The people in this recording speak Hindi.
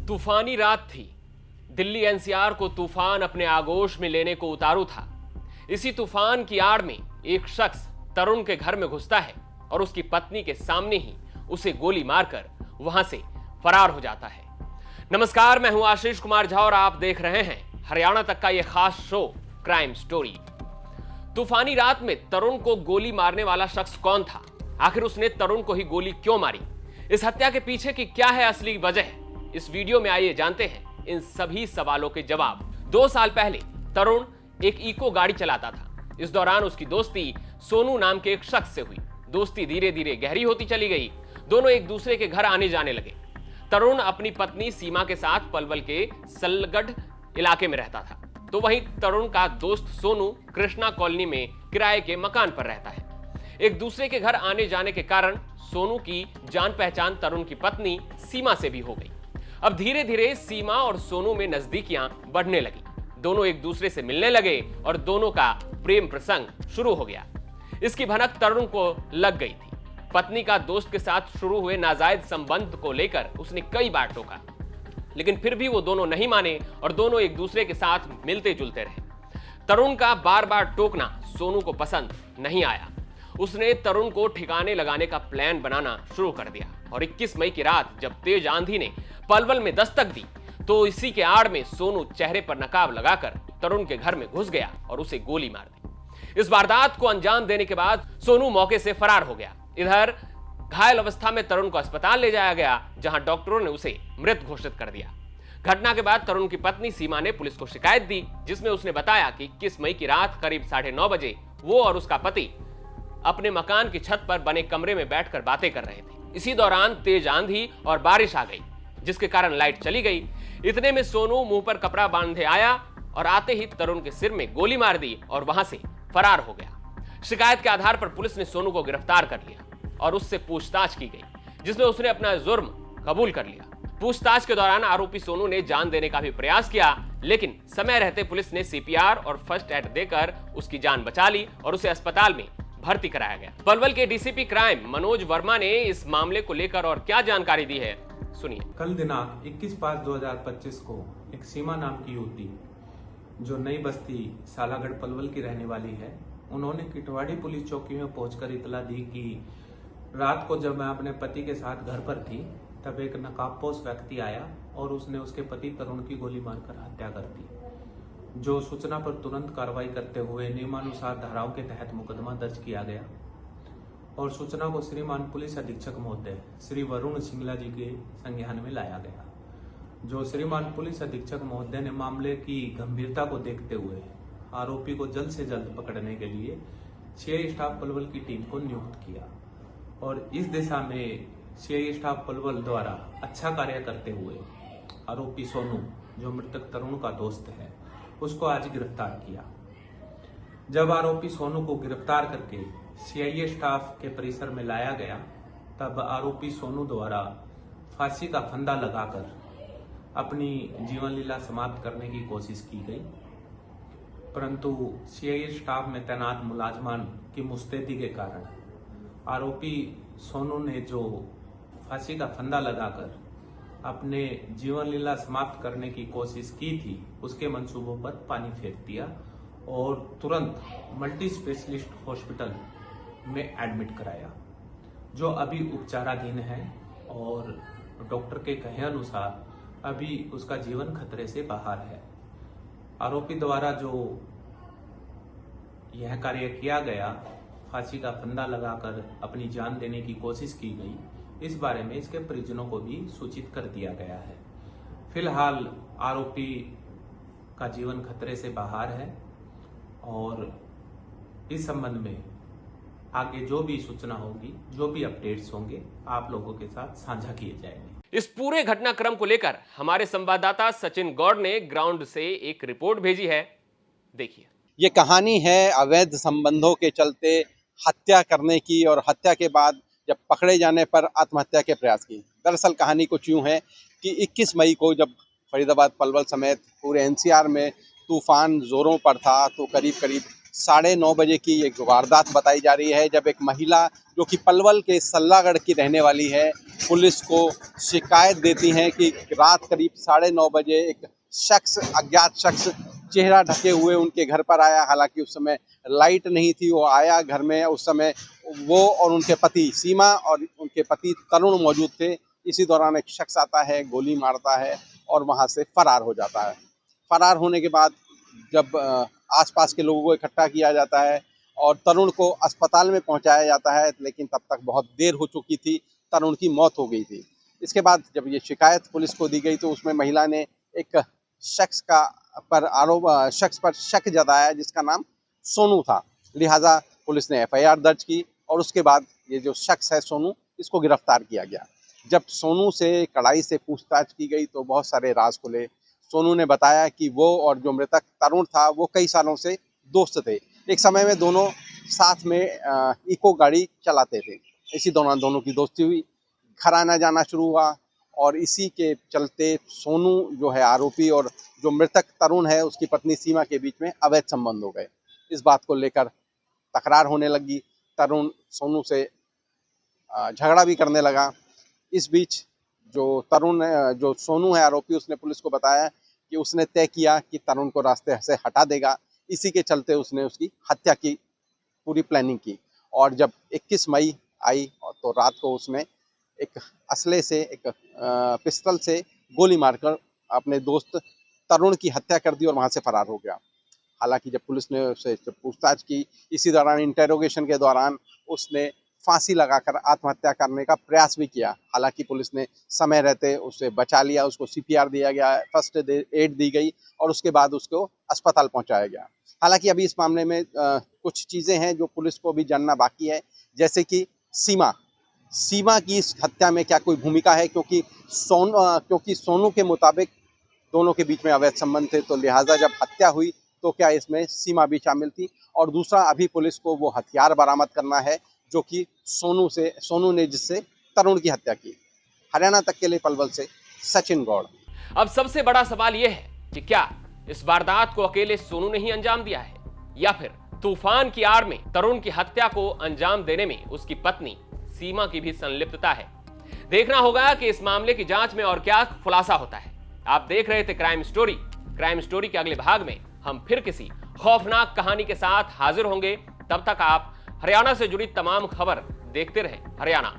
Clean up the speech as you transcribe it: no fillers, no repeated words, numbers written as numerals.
तूफानी रात थी। दिल्ली एनसीआर को तूफान अपने आगोश में लेने को उतारू था। इसी तूफान की आड़ में एक शख्स तरुण के घर में घुसता है और उसकी पत्नी के सामने ही उसे गोली मारकर वहां से फरार हो जाता है। नमस्कार, मैं हूं आशीष कुमार झा और आप देख रहे हैं हरियाणा तक का यह खास शो क्राइम स्टोरी। तूफानी रात में तरुण को गोली मारने वाला शख्स कौन था? आखिर उसने तरुण को ही गोली क्यों मारी? इस हत्या के पीछे की क्या है असली वजह? इस वीडियो में आइए जानते हैं इन सभी सवालों के जवाब। 2 साल पहले तरुण एक इको गाड़ी चलाता था। इस दौरान उसकी दोस्ती सोनू नाम के एक शख्स से हुई। दोस्ती धीरे धीरे गहरी होती चली गई। दोनों एक दूसरे के घर आने जाने लगे। तरुण अपनी पत्नी सीमा के साथ पलवल के सलगढ़ इलाके में रहता था, तो वहीं तरुण का दोस्त सोनू कृष्णा कॉलोनी में किराए के मकान पर रहता है। एक दूसरे के घर आने जाने के कारण सोनू की जान पहचान तरुण की पत्नी सीमा से भी हो गई। अब धीरे धीरे सीमा और सोनू में नजदीकियां बढ़ने लगी। दोनों एक दूसरे से मिलने लगे और दोनों का प्रेम प्रसंग शुरू हो गया। इसकी भनक तरुण को लग गई थी। पत्नी का दोस्त के साथ शुरू हुए नाजायज संबंध को लेकर उसने कई बार टोका, लेकिन फिर भी वो दोनों नहीं माने और दोनों एक दूसरे के साथ मिलते जुलते रहे। तरुण का बार बार टोकना सोनू को पसंद नहीं आया। उसने तरुण को ठिकाने लगाने का प्लान बनाना शुरू कर दिया और 21 मई की रात जब तेज आंधी ने पलवल में दस्तक दी, तो इसी के आड़ में सोनू चेहरे पर नकाब लगाकर तरुण के घर में घुस गया और उसे गोली मार दी। इस वारदात को अंजाम देने के बाद सोनू मौके से फरार हो गया। इधर घायल अवस्था में तरुण को अस्पताल ले जाया गया, जहां डॉक्टरों ने उसे मृत घोषित कर दिया। घटना के बाद तरुण की पत्नी सीमा ने पुलिस को शिकायत दी, जिसमें उसने बताया कि 21 मई की रात करीब 9:30 बजे वो और उसका पति अपने मकान की छत पर बने कमरे में बैठकर बातें कर रहे थे। इसी दौरान तेज आंधी और बारिश आ गई, जिसके कारण लाइट चली गई। इतने में सोनू मुंह पर कपड़ा बांधे आया और आते ही तरुण के सिर में गोली मार दी और वहां से फरार हो गया। शिकायत के आधार पर पुलिस ने सोनू को गिरफ्तार कर लिया और उससे पूछताछ की गई, जिसमें उसने अपना जुर्म कबूल कर लिया। पूछताछ के दौरान आरोपी सोनू ने जान देने का भी प्रयास किया, लेकिन समय रहते पुलिस ने सीपीआर और फर्स्ट एड देकर उसकी जान बचा ली और उसे अस्पताल में भर्ती कराया गया। पलवल के डीसीपी क्राइम मनोज वर्मा ने इस मामले को लेकर और क्या जानकारी दी है, सुनिए। कल दिनांक 21/5/2025 को एक सीमा नाम की युवती जो नई बस्ती सालागढ़ पलवल की रहने वाली है, उन्होंने किटवाड़ी पुलिस चौकी में पहुंचकर इतला दी कि रात को जब मैं अपने पति के साथ घर पर थी, तब एक नकाबपोश व्यक्ति आया और उसने उसके पति तरुण की गोली मारकर हत्या कर दी। जो सूचना पर तुरंत कार्रवाई करते हुए नियमानुसार धाराओं के तहत मुकदमा दर्ज किया गया और सूचना को श्रीमान पुलिस अधीक्षक महोदय श्री वरुण सिंगला जी के संज्ञान में लाया गया। जो श्रीमान पुलिस अधीक्षक महोदय ने मामले की गंभीरता को देखते हुए आरोपी को जल्द से जल्द पकड़ने के लिए 6 स्टाफ पलवल की टीम को नियुक्त किया और इस दिशा में 6 स्टाफ पलवल द्वारा अच्छा कार्य करते हुए आरोपी सोनू, जो मृतक तरुण का दोस्त है, उसको आज गिरफ्तार किया। जब आरोपी सोनू को गिरफ्तार करके सीआईए स्टाफ के परिसर में लाया गया, तब आरोपी सोनू द्वारा फांसी का फंदा लगाकर अपनी जीवन लीला समाप्त करने की कोशिश की गई, परंतु सीआईए स्टाफ में तैनात मुलाजमान की मुस्तैदी के कारण आरोपी सोनू ने जो फांसी का फंदा लगाकर अपने जीवन लीला समाप्त करने की कोशिश की थी, उसके मंसूबों पर पानी फेर दिया और तुरंत मल्टी स्पेशलिस्ट हॉस्पिटल में एडमिट कराया, जो अभी उपचाराधीन है और डॉक्टर के कहे अनुसार अभी उसका जीवन खतरे से बाहर है। आरोपी द्वारा जो यह कार्य किया गया, फांसी का फंदा लगाकर अपनी जान देने की कोशिश की गई, इस बारे में इसके परिजनों को भी सूचित कर दिया गया है। फिलहाल आरोपी का जीवन खतरे से बाहर है और इस संबंध में आगे जो भी सूचना होगी, जो भी अपडेट्स होंगे, आप लोगों के साथ साझा किए जाएंगे। इस पूरे घटनाक्रम को लेकर हमारे संवाददाता सचिन गौड़ ने ग्राउंड से एक रिपोर्ट भेजी है, देखिए। ये कहानी है अवैध संबंधों के चलते हत्या करने की और हत्या के बाद जब पकड़े जाने पर आत्महत्या के प्रयास की। दरअसल कहानी कुछ यूं है कि 21 मई को जब फरीदाबाद पलवल समेत पूरे एनसीआर में तूफान जोरों पर था, तो करीब करीब 9:30 बजे की एक वारदात बताई जा रही है, जब एक महिला जो कि पलवल के सल्लागढ़ की रहने वाली है, पुलिस को शिकायत देती हैं कि रात करीब 9:30 बजे एक शख्स, अज्ञात शख्स चेहरा ढके हुए उनके घर पर आया। हालांकि उस समय लाइट नहीं थी, वो आया घर में, उस समय वो और उनके पति सीमा और उनके पति तरुण मौजूद थे। इसी दौरान एक शख्स आता है, गोली मारता है और वहां से फरार हो जाता है। फरार होने के बाद जब आसपास के लोगों को इकट्ठा किया जाता है और तरुण को अस्पताल में पहुंचाया जाता है, लेकिन तब तक बहुत देर हो चुकी थी, तरुण की मौत हो गई थी। इसके बाद जब ये शिकायत पुलिस को दी गई तो उसमें महिला ने एक शख्स पर शक जताया जिसका नाम सोनू था। लिहाजा पुलिस ने एफआईआर दर्ज की और उसके बाद ये जो शख्स है सोनू, इसको गिरफ्तार किया गया। जब सोनू से कड़ाई से पूछताछ की गई तो बहुत सारे राज खुले। सोनू ने बताया कि वो और जो मृतक तरुण था वो कई सालों से दोस्त थे। एक समय में दोनों साथ में इको गाड़ी चलाते थे। इसी दौरान दोनों की दोस्ती हुई, घर आना जाना शुरू हुआ और इसी के चलते सोनू जो है आरोपी और जो मृतक तरुण है उसकी पत्नी सीमा के बीच में अवैध संबंध हो गए। इस बात को लेकर तकरार होने लगी। तरुण सोनू से झगड़ा भी करने लगा। इस बीच जो सोनू है आरोपी, उसने पुलिस को बताया कि उसने तय किया कि तरुण को रास्ते से हटा देगा। इसी के चलते उसने उसकी हत्या की पूरी प्लानिंग की और जब 21 मई आई तो रात को उसने एक असले से, एक पिस्टल से गोली मारकर अपने दोस्त तरुण की हत्या कर दी और वहां से फरार हो गया। हालांकि जब पुलिस ने उससे पूछताछ की, इसी दौरान इंटेरोगेशन के दौरान उसने फांसी लगाकर आत्महत्या करने का प्रयास भी किया। हालांकि पुलिस ने समय रहते उसे बचा लिया, उसको सीपीआर दिया गया, फर्स्ट एड दी गई और उसके बाद उसको अस्पताल पहुंचाया गया। हालांकि अभी इस मामले में कुछ चीज़ें हैं जो पुलिस को भी जानना बाकी है, जैसे कि सीमा की इस हत्या में क्या कोई भूमिका है, क्योंकि सोनू के मुताबिक दोनों के बीच में अवैध संबंध थे, तो लिहाजा जब हत्या हुई तो क्या इसमें सीमा भी शामिल थी। और दूसरा, अभी पुलिस को वो हथियार बरामद करना है जो कि सोनू ने जिससे तरुण की हत्या की। हरियाणा तक के लिए पलवल से सचिन गौड़। अब सबसे बड़ा सवाल यह है कि क्या इस वारदात को अकेले सोनू ने ही अंजाम दिया है या फिर तूफान की आड़ में तरुण की हत्या को अंजाम देने में उसकी पत्नी सीमा की भी संलिप्तता है। देखना होगा कि इस मामले की जांच में और क्या खुलासा होता है। आप देख रहे थे क्राइम स्टोरी के अगले भाग में हम फिर किसी खौफनाक कहानी के साथ हाजिर होंगे। तब तक आप हरियाणा से जुड़ी तमाम खबर देखते रहें हरियाणा।